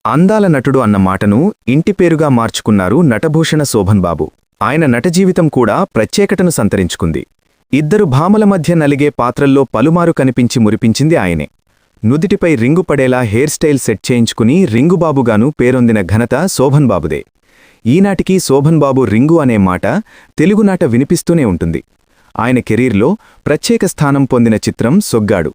అందాల నటుడు అన్న మాటను ఇంటిపేరుగా మార్చుకున్నారు నటభూషణ శోభన్ బాబు. ఆయన నటజీవితం కూడా ప్రత్యేకతను సంతరించుకుంది. ఇద్దరు భామల మధ్య నలిగే పాత్రల్లో పలుమారు కనిపించి మురిపించింది ఆయనే. నుదిటిపై రింగు పడేలా హెయిర్ స్టైల్ సెట్ చేయించుకుని రింగుబాబుగాను పేరొందిన ఘనత శోభన్ బాబుదే. ఈనాటికి శోభన్ బాబు రింగు అనే మాట తెలుగునాట వినిపిస్తూనే ఉంటుంది. ఆయన కెరీర్లో ప్రత్యేక స్థానం పొందిన చిత్రం సొగ్గాడు.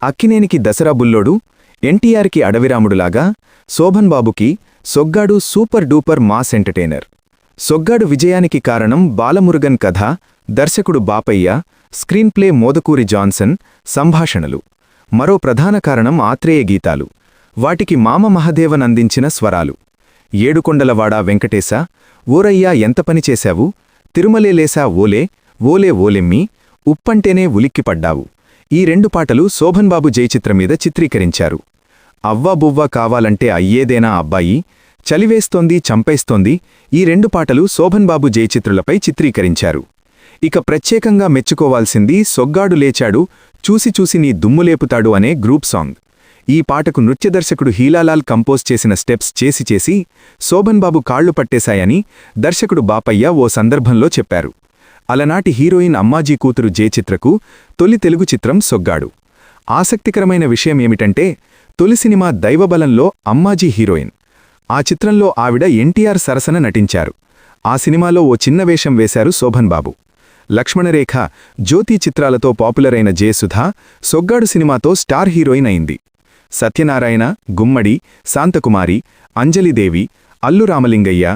అక్కినేనికి దసరా బుల్లోడు, ఎన్టీఆర్కి అడవిరాముడులాగా శోభన్ బాబుకి సొగ్గాడు సూపర్ డూపర్ మాస్ ఎంటర్టైనర్. సొగ్గాడు విజయానికి కారణం బాలమురుగన్ కథ, దర్శకుడు బాపయ్య, స్క్రీన్ ప్లే మోదకూరి జాన్సన్, సంభాషణలు. మరో ప్రధాన కారణం ఆత్రేయ గీతాలు, వాటికి మామ మహదేవన్ అందించిన స్వరాలు. ఏడుకొండలవాడ వెంకటేశ, ఓరయ్యా ఎంత పనిచేశావు, తిరుమలేలేసా ఓలే, ఓలే ఓలెమ్మి, ఉప్పంటేనే ఉలిక్కిపడ్డావు. ఈ రెండు పాటలు శోభన్ బాబు జయచిత్రమీద చిత్రీకరించారు. అవ్వా బువ్వా కావాలంటే అయ్యేదేనా అబ్బాయి, చలివేస్తోంది చంపేస్తోంది, ఈ రెండు పాటలు శోభన్ బాబు జయచిత్రులపై చిత్రీకరించారు. ఇక ప్రత్యేకంగా మెచ్చుకోవాల్సింది సొగ్గాడు లేచాడు, చూసి చూసి నీ దుమ్ములేపుతాడు అనే గ్రూప్ సాంగ్. ఈ పాటకు నృత్యదర్శకుడు హీలాలాల్ కంపోజ్ చేసిన స్టెప్స్ చేసి చేసి శోభన్ బాబు కాళ్లు పట్టేశాయని దర్శకుడు బాపయ్య ఓ సందర్భంలో చెప్పారు. అలనాటి హీరోయిన్ అమ్మాజీ కూతురు జయచిత్రకు తొలి తెలుగు చిత్రం సొగ్గాడు. ఆసక్తికరమైన విషయమేమిటంటే, తొలి సినిమా దైవబలంలో అమ్మాజీ హీరోయిన్. ఆ చిత్రంలో ఆవిడ ఎన్టీఆర్ సరసన నటించారు. ఆ సినిమాలో ఓ చిన్న వేషం వేశారు శోభన్ బాబు. లక్ష్మణరేఖ, జ్యోతి చిత్రాలతో పాపులర్ అయిన జయసుధ సొగ్గాడు సినిమాతో స్టార్ హీరోయిన్ అయింది. సత్యనారాయణ, గుమ్మడి, శాంతకుమారి, అంజలిదేవి, అల్లు రామలింగయ్య,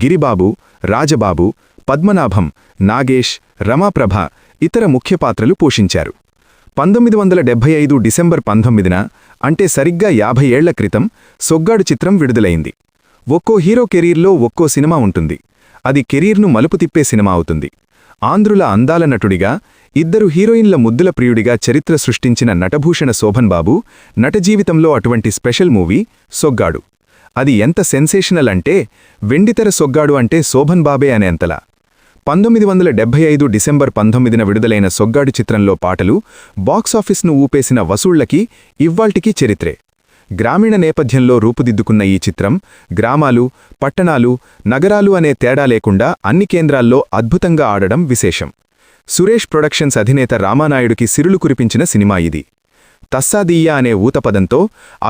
గిరిబాబు, రాజబాబు, పద్మనాభం, నాగేష్, రమాప్రభ ఇతర ముఖ్య పాత్రలు పోషించారు. 1975 డిసెంబర్ 19న, అంటే సరిగ్గా 50 ఏళ్ల క్రితం సొగ్గాడు చిత్రం విడుదలైంది. ఒక్కో హీరో కెరీర్లో ఒక్కో సినిమా ఉంటుంది. అది కెరీర్ను మలుపు తిప్పే సినిమా అవుతుంది. ఆంధ్రుల అందాల నటుడిగా, ఇద్దరు హీరోయిన్ల ముద్దుల ప్రియుడిగా చరిత్ర సృష్టించిన నటభూషణ శోభన్ బాబు నటజీవితంలో అటువంటి స్పెషల్ మూవీ సొగ్గాడు. అది ఎంత సెన్సేషనల్ అంటే, వెండితెర సొగ్గాడు అంటే శోభన్ బాబే అనేంతలా. 1975 డిసెంబర్ 19న విడుదలైన సొగ్గాడు చిత్రంలో పాటలు బాక్సాఫీస్ను ఊపేసిన వసూళ్లకి ఇవ్వాల్టికీ చరిత్రే. గ్రామీణ నేపథ్యంలో రూపుదిద్దుకున్న ఈ చిత్రం గ్రామాలు, పట్టణాలు, నగరాలు అనే తేడా లేకుండా అన్ని కేంద్రాల్లో అద్భుతంగా ఆడడం విశేషం. సురేష్ ప్రొడక్షన్స్ అధినేత రామానాయుడుకి సిరులు కురిపించిన సినిమా ఇది. తస్సాదీయ్యా అనే ఊతపదంతో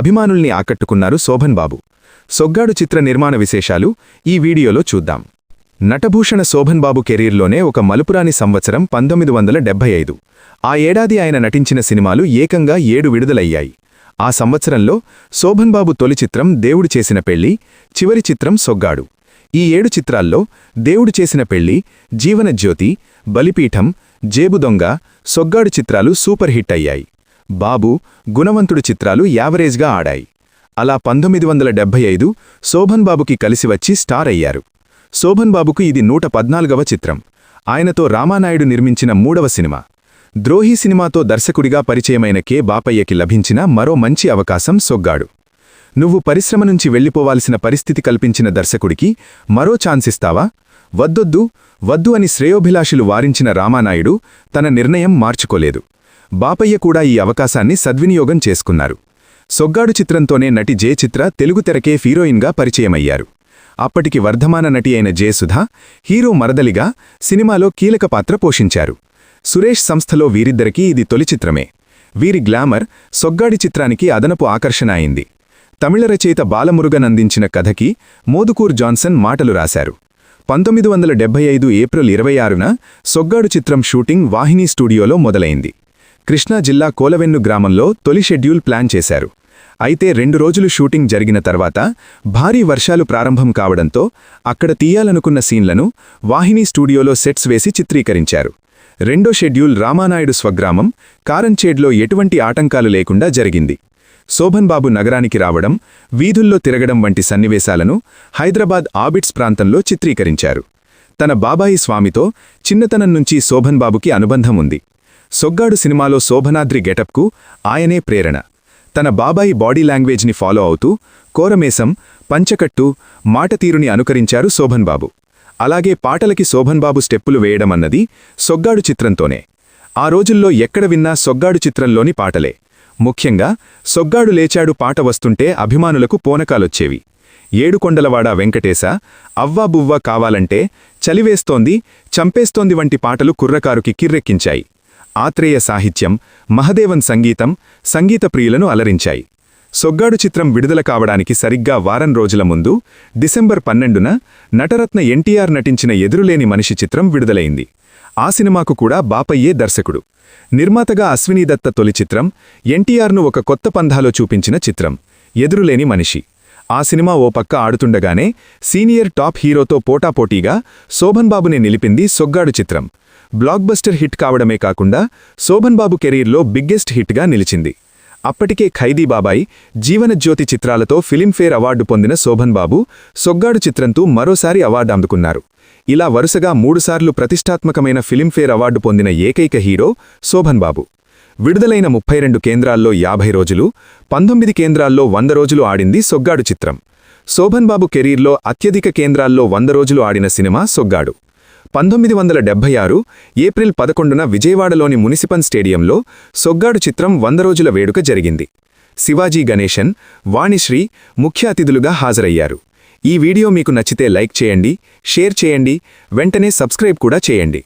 అభిమానుల్ని ఆకట్టుకున్నారు శోభన్ బాబు. సొగ్గాడు చిత్ర నిర్మాణ విశేషాలు ఈ వీడియోలో చూద్దాం. నటభూషణ శోభన్ బాబు కెరీర్లోనే ఒక మలుపురాని సంవత్సరం 1975. ఆ ఏడాది ఆయన నటించిన సినిమాలు ఏకంగా 7 విడుదలయ్యాయి. ఆ సంవత్సరంలో శోభన్ బాబు తొలి చిత్రం దేవుడు చేసిన పెళ్లి, చివరి చిత్రం సొగ్గాడు. ఈ 7 చిత్రాల్లో దేవుడు చేసిన పెళ్లి, జీవనజ్యోతి, బలిపీఠం, జేబుదొంగ, సొగ్గాడు చిత్రాలు సూపర్ హిట్ అయ్యాయి. బాబు, గుణవంతుడు చిత్రాలు యావరేజ్గా ఆడాయి. అలా 1975 శోభన్ బాబుకి కలిసివచ్చి స్టార్ అయ్యారు. శోభన్ బాబుకు ఇది 114వ చిత్రం. ఆయనతో రామానాయుడు నిర్మించిన 3వ సినిమా. ద్రోహి సినిమాతో దర్శకుడిగా పరిచయమైన కె. బాపయ్యకి లభించిన మరో మంచి అవకాశం సొగ్గాడు. నువ్వు పరిశ్రమ నుంచి వెళ్లిపోవాల్సిన పరిస్థితి కల్పించిన దర్శకుడికి మరో ఛాన్సిస్తావా? వద్దొద్దు, వద్దు అని శ్రేయోభిలాషులు వారించిన రామానాయుడు తన నిర్ణయం మార్చుకోలేదు. బాపయ్య కూడా ఈ అవకాశాన్ని సద్వినియోగం చేసుకున్నారు. సొగ్గాడు చిత్రంతోనే నటి జయచిత్ర తెలుగు తెరకే హీరోయిన్గా పరిచయమయ్యారు. అప్పటికి వర్ధమాన నటి అయిన జయసుధ హీరో మరదలిగా సినిమాలో కీలక పాత్ర పోషించారు. సురేష్ సంస్థలో వీరిద్దరికీ ఇది తొలి చిత్రమే. వీరి గ్లామర్ సొగ్గాడి చిత్రానికి అదనపు ఆకర్షణ అయింది. తమిళ రచయిత బాలమురుగన్ అందించిన కథకి మోదుకూర్ జాన్సన్ మాటలు రాశారు. 1975 ఏప్రిల్ 26న సొగ్గాడు చిత్రం షూటింగ్ వాహిని స్టూడియోలో మొదలైంది. కృష్ణా జిల్లా కోలవెన్ను గ్రామంలో తొలి షెడ్యూల్ ప్లాన్ చేశారు. అయితే 2 రోజులు షూటింగ్ జరిగిన తర్వాత భారీ వర్షాలు ప్రారంభం కావడంతో అక్కడ తీయాలనుకున్న సీన్లను వాహిని స్టూడియోలో సెట్స్ వేసి చిత్రీకరించారు. రెండో షెడ్యూల్ రామానాయుడు స్వగ్రామం కారంచేడ్లో ఎటువంటి ఆటంకాలు లేకుండా జరిగింది. శోభన్ బాబు నగరానికి రావడం, వీధుల్లో తిరగడం వంటి సన్నివేశాలను హైదరాబాద్ ఆబిట్స్ ప్రాంతంలో చిత్రీకరించారు. తన బాబాయి స్వామితో చిన్నతనం నుంచి శోభన్ బాబుకి అనుబంధం ఉంది. సొగ్గాడు సినిమాలో శోభనాద్రి గెటప్కు ఆయనే ప్రేరణ. తన బాబాయి బాడీ లాంగ్వేజ్ని ఫాలో అవుతూ కోరమేసం, పంచకట్టు, మాటతీరుని అనుకరించారు శోభన్ బాబు. అలాగే పాటలకి శోభన్ బాబు స్టెప్పులు వేయడమన్నది సొగ్గాడు చిత్రంతోనే. ఆ రోజుల్లో ఎక్కడ విన్నా సొగ్గాడు చిత్రంలోని పాటలే. ముఖ్యంగా సొగ్గాడు లేచాడు పాట వస్తుంటే అభిమానులకు పోనకాలొచ్చేవి. ఏడుకొండలవాడ వెంకటేశ, అవ్వా బువ్వా కావాలంటే, చలివేస్తోంది, చంపేస్తోంది వంటి పాటలు కుర్రకారుకి కిర్రెక్కించాయి. ఆత్రేయ సాహిత్యం, మహదేవన్ సంగీతం, సంగీత ప్రియులను అలరించాయి. సొగ్గాడు చిత్రం విడుదల కావడానికి సరిగ్గా వారం రోజుల ముందు డిసెంబర్ 12న నటరత్న ఎన్టీఆర్ నటించిన ఎదురులేని మనిషి చిత్రం విడుదలైంది. ఆ సినిమాకు కూడా బాపయ్యే దర్శకుడు. నిర్మాతగా అశ్వినీదత్త తొలి చిత్రం, ఎన్టీఆర్ను ఒక కొత్త పంధాలో చూపించిన చిత్రం ఎదురులేని మనిషి. ఆ సినిమా ఓ పక్క ఆడుతుండగానే సీనియర్ టాప్ హీరోతో పోటాపోటీగా శోభన్ బాబుని నిలిపింది సొగ్గాడు చిత్రం. బ్లాక్బస్టర్ హిట్ కావడమే కాకుండా శోభన్ బాబు కెరీర్లో బిగ్గెస్ట్ హిట్గా నిలిచింది. అప్పటికే ఖైదీ బాబాయ్, జీవనజ్యోతి చిత్రాలతో ఫిలింఫేర్ అవార్డు పొందిన శోభన్ బాబు సొగ్గాడు చిత్రంతో మరోసారి అవార్డు అందుకున్నారు. ఇలా వరుసగా 3 సార్లు ప్రతిష్టాత్మకమైన ఫిలింఫేర్ అవార్డు పొందిన ఏకైక హీరో శోభన్ బాబు. విడుదలైన 32 కేంద్రాల్లో 50 రోజులు, 19 కేంద్రాల్లో 100 రోజులు ఆడింది సొగ్గాడు చిత్రం. శోభన్ బాబు కెరీర్లో అత్యధిక కేంద్రాల్లో 100 రోజులు ఆడిన సినిమా సొగ్గాడు. 1976 ఏప్రిల్ 11న విజయవాడలోని మునిసిపల్ స్టేడియంలో సొగ్గాడు చిత్రం 100 రోజుల వేడుక జరిగింది. శివాజీ గణేశన్, వాణిశ్రీ ముఖ్య అతిథులుగా హాజరయ్యారు. ఈ వీడియో మీకు నచ్చితే లైక్ చేయండి, షేర్ చేయండి, వెంటనే సబ్స్క్రైబ్ కూడా చేయండి.